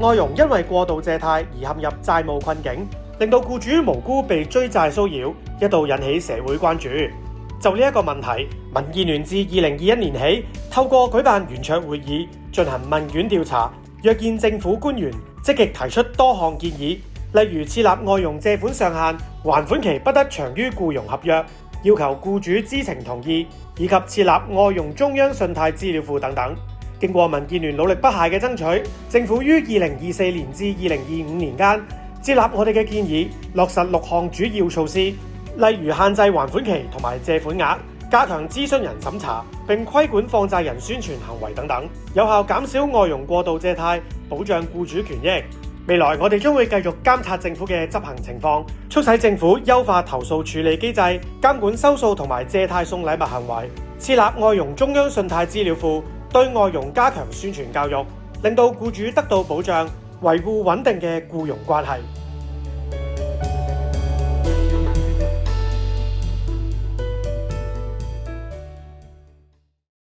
外傭因為過度借貸而陷入債務困境，令到僱主無辜被追債騷擾，一度引起社會關注。就呢一個問題，民建聯自2021年起透過舉辦圓桌會議，進行問卷調查，約見政府官員，積極提出多項建議，例如設立外傭借款上限，還款期不得長於僱傭合約，要求僱主知情同意，以及設立外傭中央信貸資料庫等等。經過民建聯努力不懈嘅爭取，政府於2024年至2025年間接納我哋嘅建議，落實6項主要措施，例如限制還款期同埋借款額，加強諮詢人審查，並規管放債人宣傳行為等等，有效減少外傭過度借貸，保障僱主權益。未來我哋將會繼續監察政府嘅執行情況，促使政府優化投訴處理機制，監管收數同埋借貸送禮物行為，設立外傭中央信貸資料庫，對外傭加強宣傳教育，令到僱主得到保障，維護穩定嘅僱傭關係。